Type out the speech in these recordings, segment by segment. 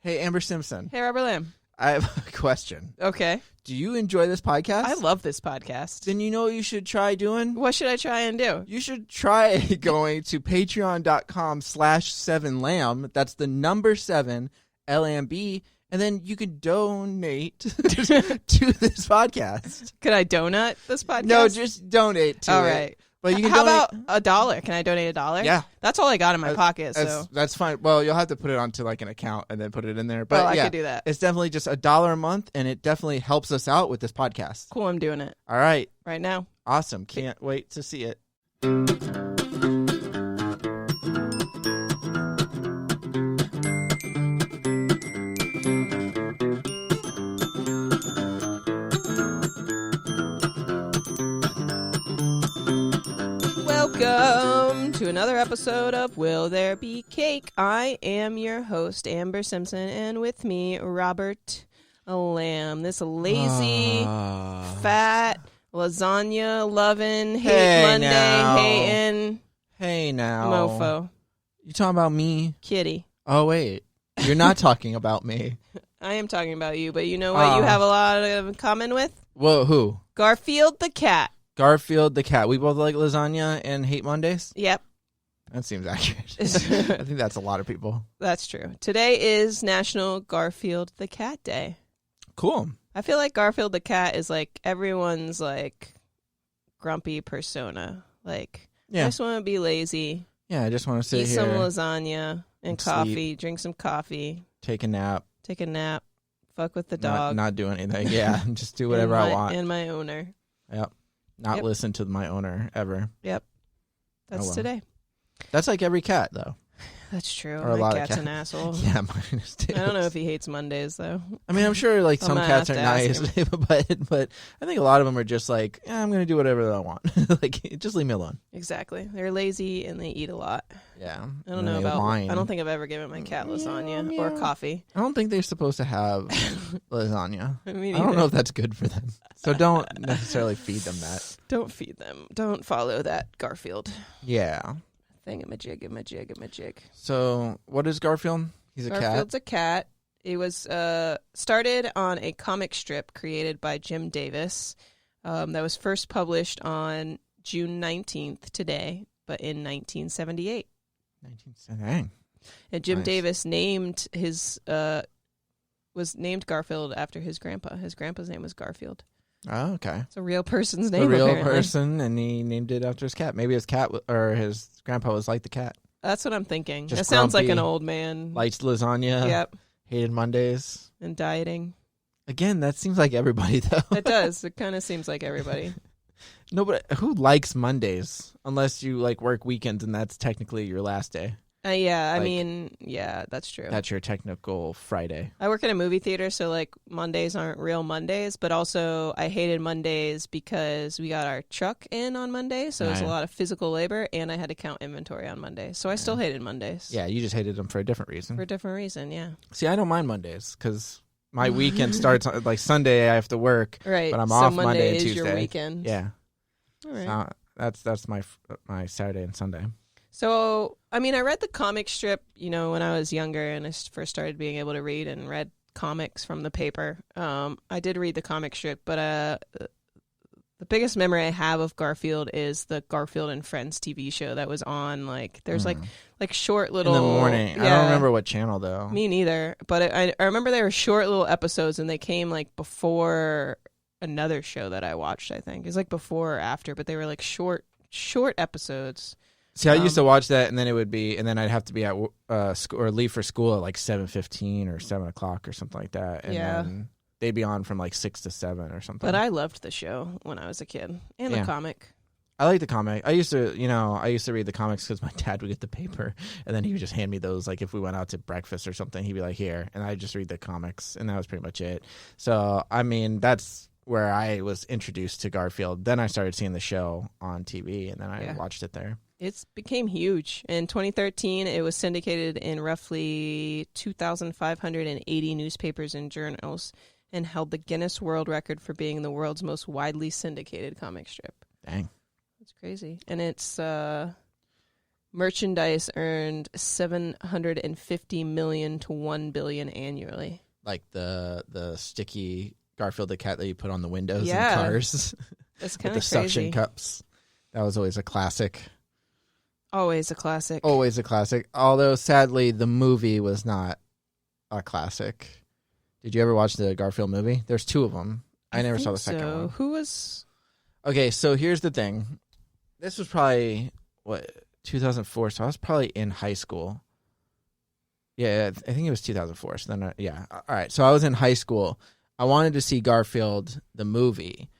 Hey, Amber Simpson. Hey, Robert Lamb. I have a question. Okay. Do you enjoy this podcast? I love this podcast. Then you know what you should try doing? What should I try and do? You should try going to patreon.com/7lamb. That's the number 7, LMB. And then you can donate to this podcast. Could I donut this podcast? No, just donate to it. All right. But you can How donate... about $1? Can I donate $1? Yeah. That's all I got in my pocket. So That's fine. Well, you'll have to put it onto like an account and then put it in there. But I could do that. It's definitely just $1 a month, and it definitely helps us out with this podcast. Cool, I'm doing it. All right. Right now. Awesome. Can't wait to see it. Welcome to another episode of Will There Be Cake? I am your host, Amber Simpson, and with me, Robert Lamb. This lazy, fat, lasagna-loving, Monday, hating Hey now. mofo. You talking about me? Kitty. Oh, wait. You're not talking about me. I am talking about you, but you know what you have a lot in common with? Whoa, who? Garfield the Cat. Garfield the Cat. We both like lasagna and hate Mondays? Yep. That seems accurate. I think that's a lot of people. That's true. Today is National Garfield the Cat Day. Cool. I feel like Garfield the Cat is like everyone's like grumpy persona. Like, I just want to be lazy. Yeah, I just want to sit eat here. Some lasagna and coffee. Sleep. Drink some coffee. Take a nap. Take a nap. Fuck with the dog. Not do anything. Yeah, just do whatever I want. And my owner. Yep. Not listen to my owner ever. Yep. That's today. That's like every cat, though. That's true. Or my cat's an asshole. Yeah, mine is too. I don't know if he hates Mondays, though. I mean, I'm sure like some cats are nice, but I think a lot of them are just like, I'm going to do whatever I want. Like, just leave me alone. Exactly. They're lazy and they eat a lot. Yeah. I don't know about. I don't think I've ever given my cat lasagna or coffee. I don't think they're supposed to have lasagna. I don't know if that's good for them. So don't necessarily feed them that. Don't feed them. Don't follow that Garfield. Yeah. Thingamajig. So what is Garfield? He's a cat? Garfield's a cat. It was started on a comic strip created by Jim Davis that was first published on June 19th today, but in 1978. 1978. And Jim Davis named was named Garfield after his grandpa. His grandpa's name was Garfield. Oh, okay. It's a real person's name. A real apparently. person, and he named it after his cat. Maybe his cat or his grandpa was like the cat. That's what I'm thinking. Just that sounds grumpy, like an old man. Liked lasagna. Yep. Hated Mondays. And dieting. Again, that seems like everybody, though. It does. It kind of seems like everybody. Nobody who likes Mondays unless you like work weekends, and that's technically your last day. I mean, that's true. That's your technical Friday. I work in a movie theater, so like Mondays aren't real Mondays, but also I hated Mondays because we got our truck in on Monday, so it was a lot of physical labor, and I had to count inventory on Mondays. So I still hated Mondays. Yeah, you just hated them for a different reason. For a different reason, yeah. See, I don't mind Mondays because my weekend starts like Sunday. I have to work, right? But I'm off Monday and is Tuesday. Your weekend. Yeah. All right. That's my Saturday and Sunday. So, I mean, I read the comic strip, when I was younger and I first started being able to read and read comics from the paper. I did read the comic strip, but the biggest memory I have of Garfield is the Garfield and Friends TV show that was on. Like, there's like short little... In the morning. I don't remember what channel, though. Me neither. But I remember there were short little episodes and they came like before another show that I watched, I think. It was like before or after, but they were like short episodes. See, I used to watch that, and then I'd have to be at school or leave for school at like 7:15 or 7 o'clock or something like that. And then they'd be on from like 6 to 7 or something. But I loved the show when I was a kid, and the comic. I like the comic. I used to read the comics because my dad would get the paper, and then he would just hand me those. Like if we went out to breakfast or something, he'd be like, "Here," and I'd just read the comics, and that was pretty much it. So I mean, that's where I was introduced to Garfield. Then I started seeing the show on TV, and then I watched it there. It became huge. In 2013, it was syndicated in roughly 2,580 newspapers and journals and held the Guinness World Record for being the world's most widely syndicated comic strip. Dang. It's crazy. And it's merchandise earned $750 million to $1 billion annually. Like the sticky Garfield the cat that you put on the windows in Yeah. cars. That's With kind the of suction crazy. cups. That was always a classic. Always a classic. Always a classic. Although, sadly, the movie was not a classic. Did you ever watch the Garfield movie? There's 2 of them. I never saw the second one. Who was... Okay, so here's the thing. This was probably, 2004, so I was probably in high school. Yeah, I think it was 2004. So then, yeah. All right, so I was in high school. I wanted to see Garfield, the movie.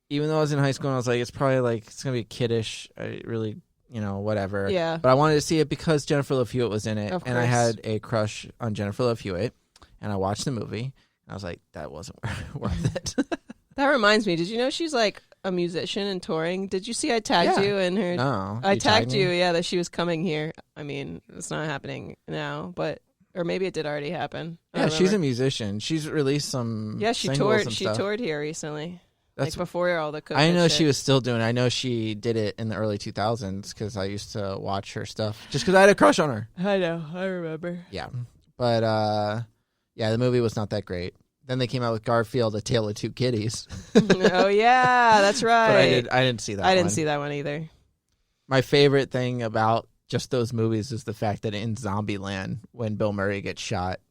Even though I was in high school, and I was like, it's probably like, it's going to be kiddish. I really, whatever. Yeah. But I wanted to see it because Jennifer Love Hewitt was in it. Of And I course. had a crush on Jennifer Love Hewitt. And I watched the movie. And I was like, that wasn't worth it. That reminds me. Did you know she's like a musician and touring? Did you see I tagged Yeah. you in her? No. I You tagged you, me? yeah, that she was coming here. I mean, it's not happening now, but or maybe it did already happen. I Yeah, don't she's a remember. musician. She's released some Yeah, she singles toured. and She stuff. toured here recently. That's like before all the COVID I know shit. she was still doing it. I know she did it in the early 2000s because I used to watch her stuff just because I had a crush on her. I know. I remember. Yeah. But, yeah, the movie was not that great. Then they came out with Garfield, A Tale of Two Kitties. Oh yeah, that's right. But I didn't see that I one. didn't see that one either. My favorite thing about just those movies is the fact that in Zombieland, when Bill Murray gets shot,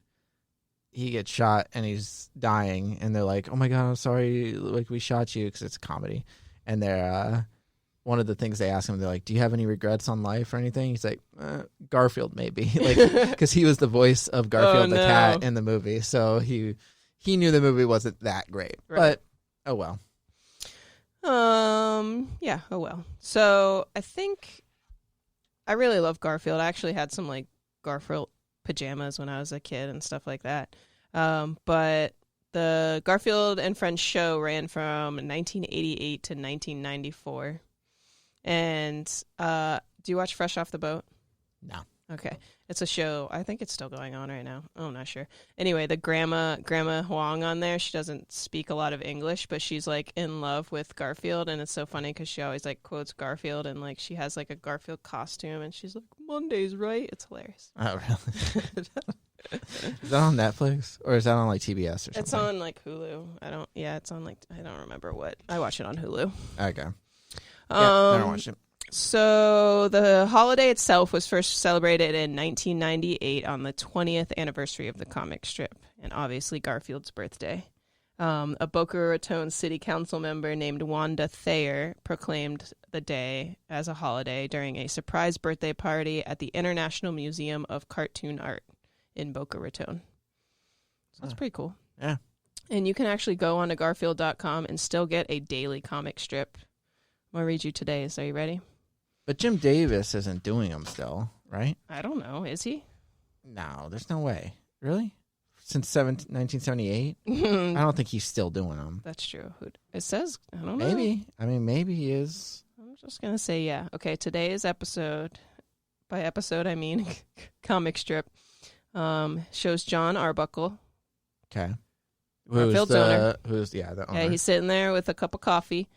he gets shot and he's dying, and they're like, "Oh my god, I'm sorry, like we shot you," because it's a comedy. And they're one of the things they ask him, they're like, "Do you have any regrets on life or anything?" He's like, "Garfield, maybe," like because he was the voice of Garfield the cat in the movie, so he knew the movie wasn't that great. Right. But oh well. Yeah, oh well. So I think I really love Garfield. I actually had some like Garfield pajamas when I was a kid and stuff like that. But the Garfield and Friends show ran from 1988 to 1994. And do you watch Fresh Off the Boat? No. Okay. It's a show. I think it's still going on right now. Oh, I'm not sure. Anyway, the Grandma Huang on there, she doesn't speak a lot of English, but she's like in love with Garfield, and it's so funny because she always like quotes Garfield, and like she has like a Garfield costume, and she's like, "Monday's right." It's hilarious. Oh really? Is that on Netflix or is that on like TBS or something? It's on like Hulu. It's on like I don't remember what. I watch it on Hulu. Okay. Yeah, never watched it. So the holiday itself was first celebrated in 1998 on the 20th anniversary of the comic strip, and obviously Garfield's birthday. A Boca Raton city council member named Wanda Thayer proclaimed the day as a holiday during a surprise birthday party at the International Museum of Cartoon Art in Boca Raton. So that's pretty cool. Yeah. And you can actually go on to Garfield.com and still get a daily comic strip. I'm going to read you today's. Are you ready? But Jim Davis isn't doing them still, right? I don't know. Is he? No, there's no way. Really? Since 1978? I don't think he's still doing them. That's true. It says, I don't know. Maybe. I mean, maybe he is. I'm just going to say, yeah. Okay, today's episode, by episode I mean comic strip, shows John Arbuckle. Okay. Garfield's owner. The owner. Yeah, he's sitting there with a cup of coffee,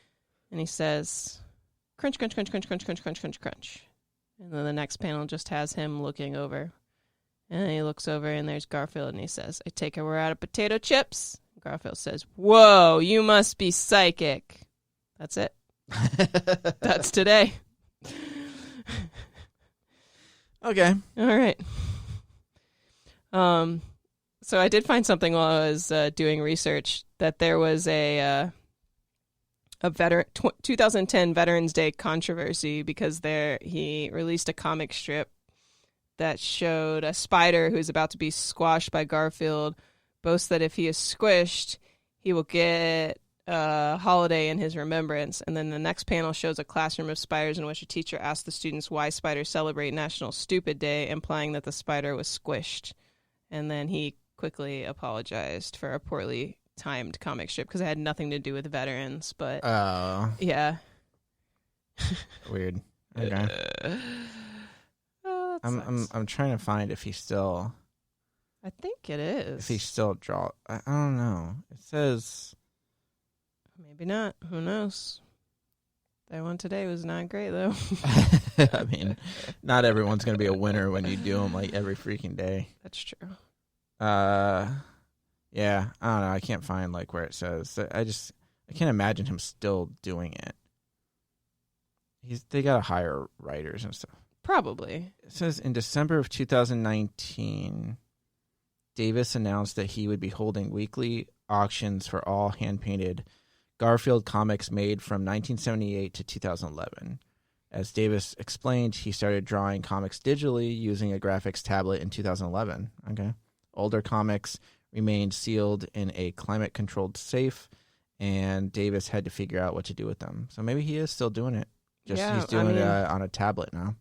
and he says, crunch, crunch, crunch, crunch, crunch, crunch, crunch, crunch, crunch. And then the next panel just has him looking over. And then he looks over, and there's Garfield, and he says, "I take it we're out of potato chips." Garfield says, "Whoa, you must be psychic." That's it. That's today. Okay. All right. So I did find something while I was doing research that there was a 2010 Veterans Day controversy because he released a comic strip that showed a spider who's about to be squashed by Garfield boasts that if he is squished, he will get a holiday in his remembrance. And then the next panel shows a classroom of spiders in which a teacher asks the students why spiders celebrate National Stupid Day, implying that the spider was squished. And then he quickly apologized for a poorly timed comic strip because it had nothing to do with veterans. But yeah, weird. Okay. I'm trying to find if he still. I think it is. If he still draw, I don't know. It says maybe not. Who knows? That one today was not great though. I mean, not everyone's going to be a winner when you do them like every freaking day. That's true. Yeah, I don't know. I can't find like where it says. I can't imagine him still doing it. They got to hire writers and stuff. Probably. It says in December of 2019, Davis announced that he would be holding weekly auctions for all hand-painted Garfield comics made from 1978 to 2011. As Davis explained, he started drawing comics digitally using a graphics tablet in 2011. Okay. Older comics remained sealed in a climate-controlled safe, and Davis had to figure out what to do with them. So maybe he is still doing it. He's doing it on a tablet now.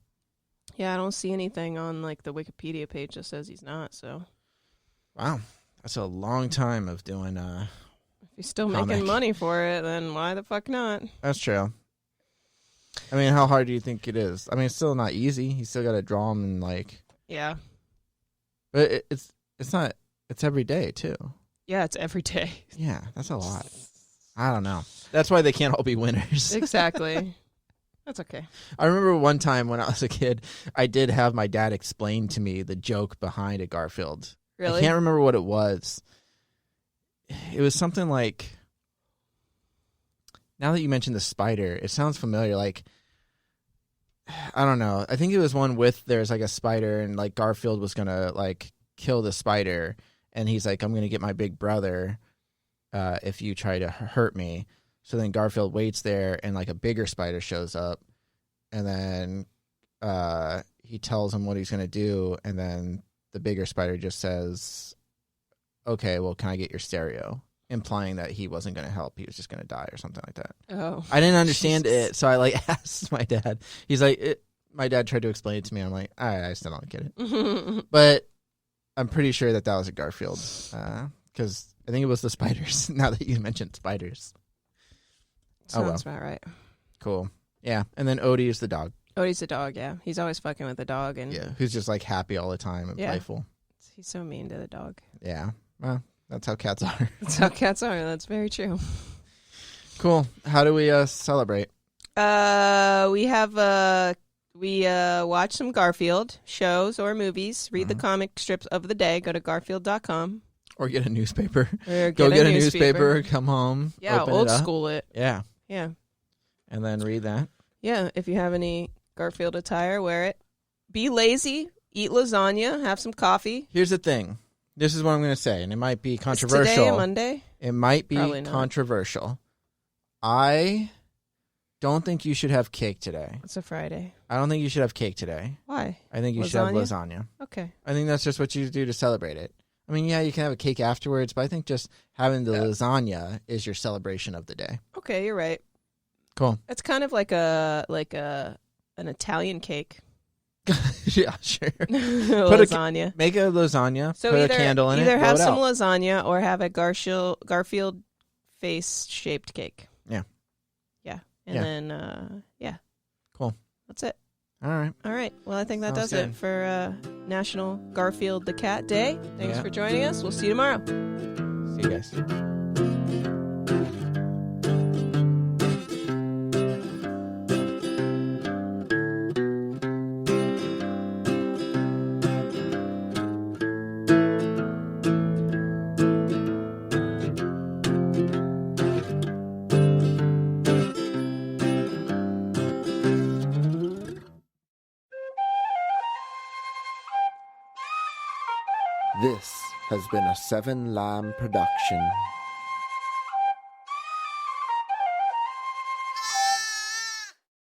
Yeah, I don't see anything on like the Wikipedia page that says he's not. So, wow, that's a long time of doing. If he's still making money for it, then why the fuck not? That's true. I mean, how hard do you think it is? I mean, it's still not easy. You still got to draw them and like. Yeah. But it's not. It's every day too. Yeah, it's every day. Yeah, that's a lot. I don't know. That's why they can't all be winners. Exactly. That's okay. I remember one time when I was a kid, I did have my dad explain to me the joke behind a Garfield. Really? I can't remember what it was. It was something like, now that you mentioned the spider, it sounds familiar. Like, I don't know. I think it was one with there's like a spider and like Garfield was going to like kill the spider. And he's like, I'm going to get my big brother if you try to hurt me. So then Garfield waits there, and like a bigger spider shows up, and then he tells him what he's going to do, and then the bigger spider just says, okay, well, can I get your stereo? Implying that he wasn't going to help. He was just going to die or something like that. Oh. I didn't understand it, so I like asked my dad. He's like, my dad tried to explain it to me. I'm like, I still don't get it. But I'm pretty sure that was a Garfield, because I think it was the spiders, now that you mentioned spiders. Sounds about right. Cool. Yeah. And then Odie is the dog. Odie's the dog, yeah. He's always fucking with the dog. And yeah, who's just like happy all the time and playful. He's so mean to the dog. Yeah. Well, that's how cats are. That's how cats are. That's very true. Cool. How do we celebrate? We watch some Garfield shows or movies, read the comic strips of the day, go to garfield.com. Or get a newspaper. Or Go get a newspaper, come home. Yeah, old school it. Yeah. Yeah. And then read that. Yeah, if you have any Garfield attire, wear it. Be lazy, eat lasagna, have some coffee. Here's the thing. This is what I'm going to say, and it might be controversial. Is today a Monday? It might be Probably not. Controversial. I don't think you should have cake today. It's a Friday. I don't think you should have cake today. Why? I think you should have lasagna. Okay. I think that's just what you do to celebrate it. I mean, yeah, you can have a cake afterwards, but I think just having the lasagna is your celebration of the day. Okay, you're right. Cool. It's kind of like an Italian cake. Yeah, sure. Lasagna. Make a lasagna. So put a candle in it. Either have some out. lasagna or have a Garfield face shaped cake. Yeah. Yeah. And then Cool. That's it. All right. Well, I think that Sounds does good. it for National Garfield the Cat Day. Thanks for joining us. We'll see you tomorrow. See you guys. This has been a Seven Lamb production.